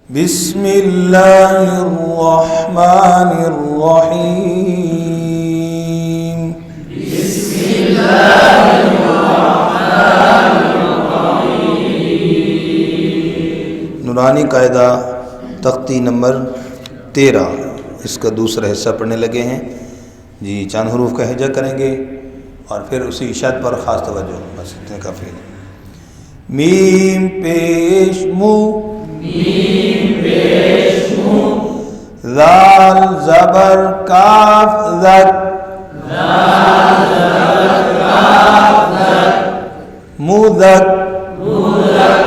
بسم اللہ الرحمن الرحیم بسم اللہ الرحمن الرحیم نورانی قاعدہ تختی نمبر 13 اس کا دوسرا حصہ پڑھنے لگے ہیں جی. چند حروف کا ہجا کریں گے اور پھر اسی اشاد پر خاص توجہ، بس اتنے کافی ہے. میم پیش مو، میم پیش مو، ذال زبر کاف ذک، ذال زبر کاف ذک، مذک، مذک،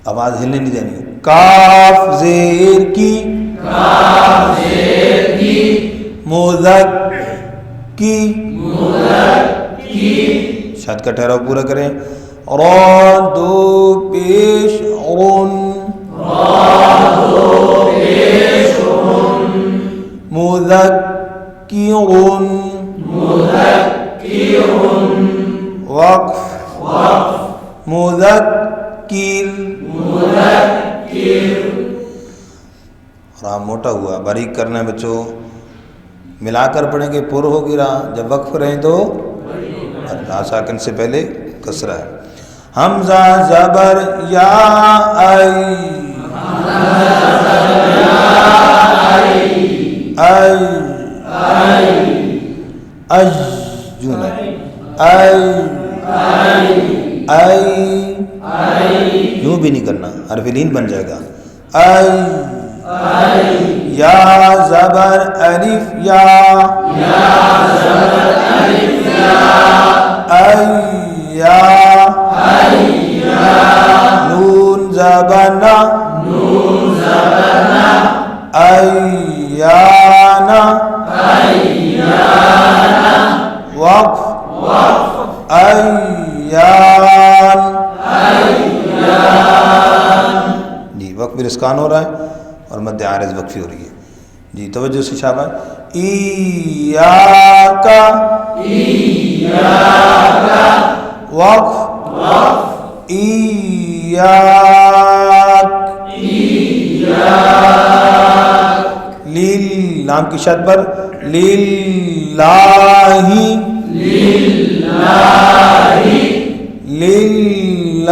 آواز ہلنے نہیں دینی. کاف زیر کی، کاف زیر کی، مذک کی، مذک کی، شاد کا ٹھہراؤ پورا کریں. را دو پیش رن، را دو پیش رن، مذکرن، مذکرن، وقف وقف، مذکر. مذکر. را موٹا ہوا، باریک کرنا ہے بچوں، ملا کر پڑھیں گے پر ہوگی را. جب وقف رہیں تو را ساکن سے پہلے کسرہ ہے. حمزہ زبر یا ای، ای ای جون ای ای یوں بھی نہیں کرنا، حرف لین بن جائے گا. ای یا زبر الف یا، ایا نون زبنا، ایانا، وقف ایان. جی وقف بھی اسکان ہو رہا ہے اور مد عارض وقفی ہو رہی ہے جی. توجہ سے شاباش. ایاکا، وقف ایاک، لیل لام کی شد پر للہ، للہ،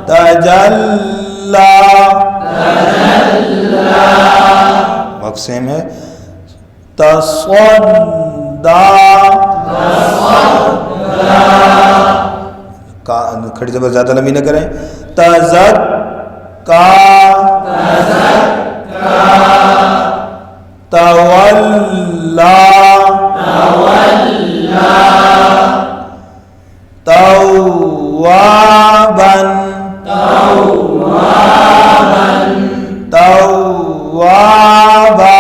تجلی، وقت سیم ہے. تصدی، کھڑی زبر زیادہ لمبی نہ کریں. تزکا، تولا، توابن، توابا،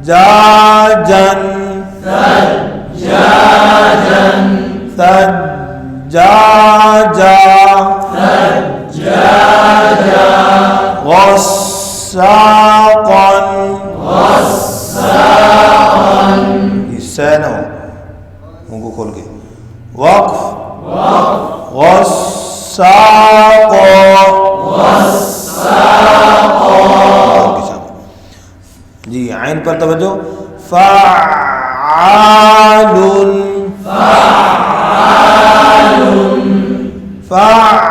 سجاجن، سجاجا، غساقن، یہ سہ نہ ہو، ان کو کھول کے. وقف غساق، جی عین پر توجہ. فعال، فعال،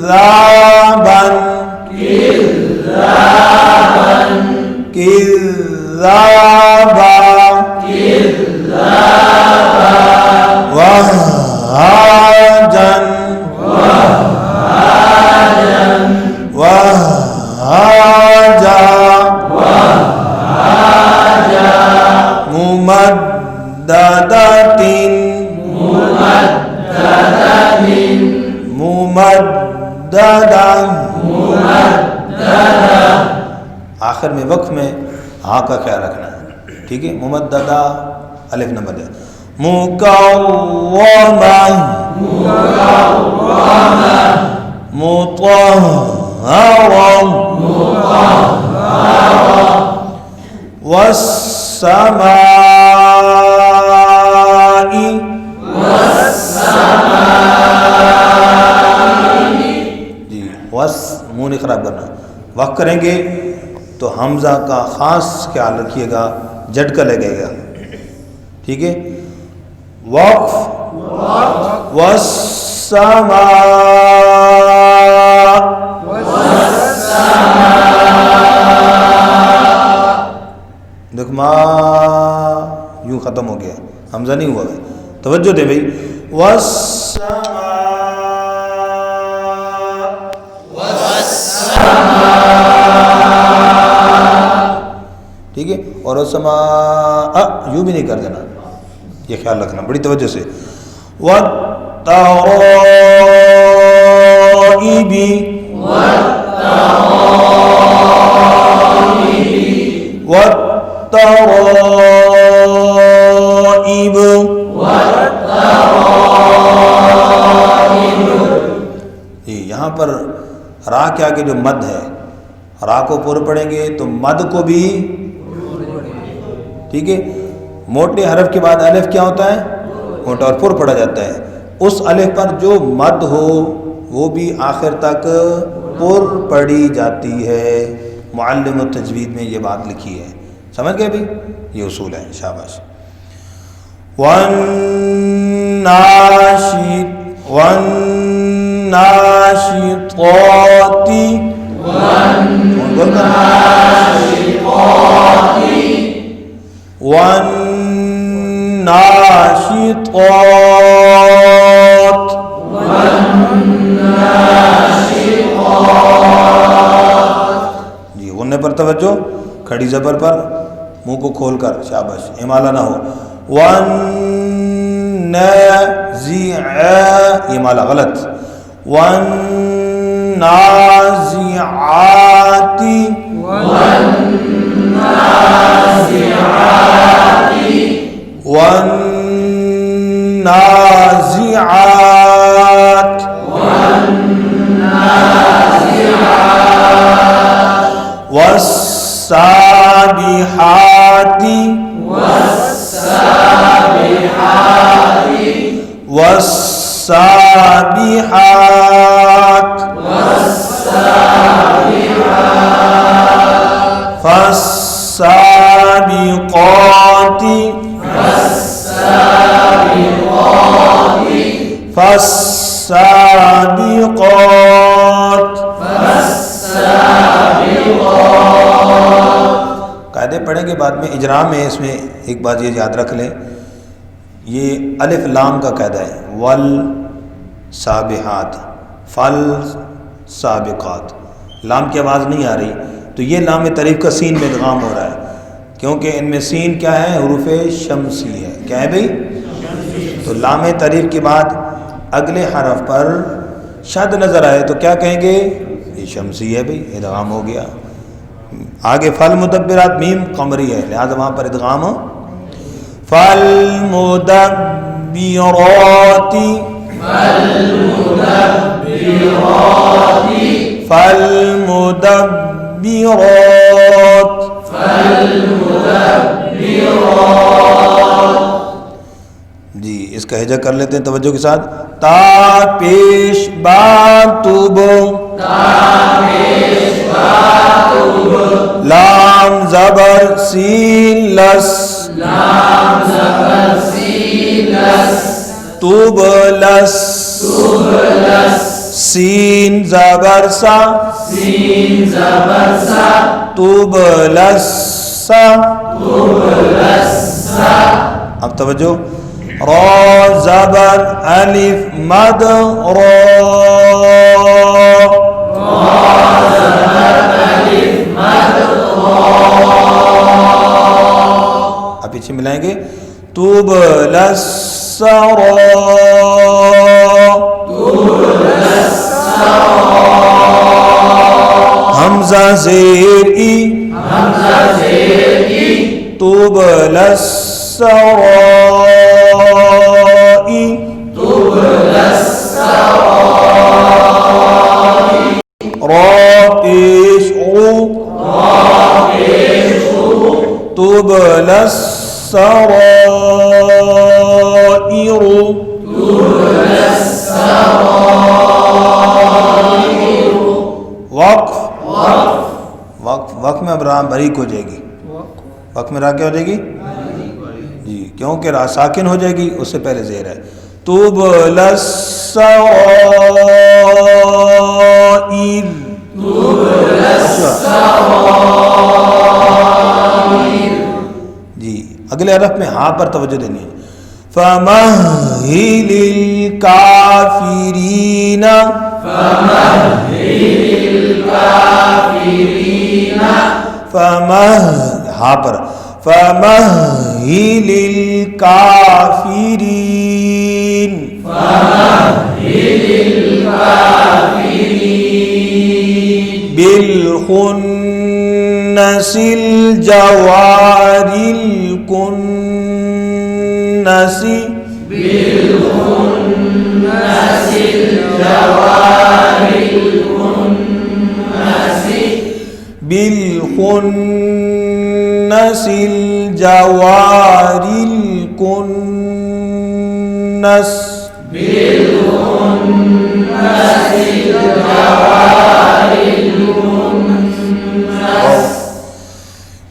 کذابن، کذابا، وہاجن، وہاجا، ممددتن، ممددہ. آخر میں وقف میں ہاں کا خیال رکھنا ہے، ٹھیک ہے. ممددہ الف نہ مد. مقومہ، مطہرہ، جی وس منہ نہیں خراب کرنا. وقف کریں گے تو حمزہ کا خاص خیال رکھیے گا، جھٹکا لگے گا. ٹھیک ہے. وقف والسماء دیکھ ما یوں ختم ہو گیا، حمزہ نہیں ہوا ہے. توجہ دے بھائی. ٹھیک ہے. اور السماء یوں بھی نہیں کر دینا، یہ خیال رکھنا بڑی توجہ سے. والترائب یہاں پر را کے آگے جو مد ہے، را کو پور پڑھیں گے تو مد کو بھی. ٹھیک ہے. موٹے حرف کے بعد الف کیا ہوتا ہے؟ موٹا، اور پر پڑھا جاتا ہے. اس الف پر جو مد ہو وہ بھی آخر تک پر پڑھی جاتی ہے. معلم التجوید میں یہ بات لکھی ہے. سمجھ گئے بھی؟ یہ اصول ہے. شاباش. والناشطات جی غنّے پر توجہ، کھڑی زبر پر، منہ کو کھول کر. شاباش. امالہ نہ ہو. یہ مالا غلط. والنازعات والسابحات فالسابقات. قاعدے پڑھیں گے بعد میں اجرا میں. اس میں ایک بات یہ یاد رکھ لیں، یہ الف لام کا قاعدہ ہے. والسابحات فالسابقات. لام کی آواز نہیں آ رہی تو یہ لام طریف کا سین میں ادغام ہو رہا ہے، کیونکہ ان میں سین کیا ہے؟ حروف شمسی ہے. کیا ہے بھائی؟ تو لام طریف کے بعد اگلے حرف پر شد نظر آئے تو کیا کہیں گے؟ یہ شمسی ہے بھائی، ادغام ہو گیا. آگے فالمدبرات میم قمری ہے، لہذا وہاں پر ادغام ہو. فالمدبرات جی اس کا ہجا کر لیتے ہیں توجہ کے ساتھ. تا پیش با توب لام زبر سین لس توب لس سین زبر سا توب لس سا. اب توجہ. را زبر الف مد را اب پیچھے ملائیں گے. توب لسرا حمزہ زیر ای توب للسرائی را السرائر وقف وقف میں اب راہ باریک ہو جائے گی. وقف میں راہ کیا ہو جائے گی جی، کیونکہ راہ ساکن ہو جائے گی، اس سے پہلے زیر ہے. تبل السرائر جی. اگلے حرف میں ہاں پر توجہ دینی ہے. فَمَهِّلِ الْكَافِرِينَ ہاں پر فَمَهِّلِ الْكَافِرِينَ بِالْخُنَّسِ الْجَوَارِ الْكُنَّسِ بالخنس الجوار الكنس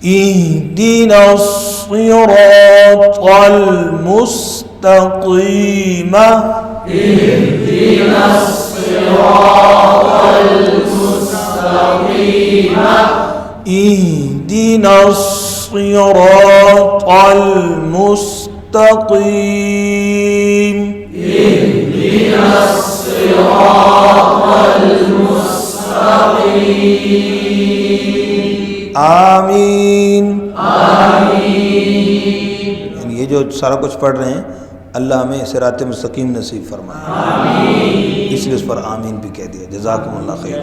اهدنا الصراط المستقيم اهدنا الصراط المستقيم آمین. یعنی یہ جو سارا کچھ پڑھ رہے ہیں اللہ ہمیں صراط مستقیم نصیب فرمائے، اس لیے اس پر آمین بھی کہہ دیا. جزاکم اللہ خیر.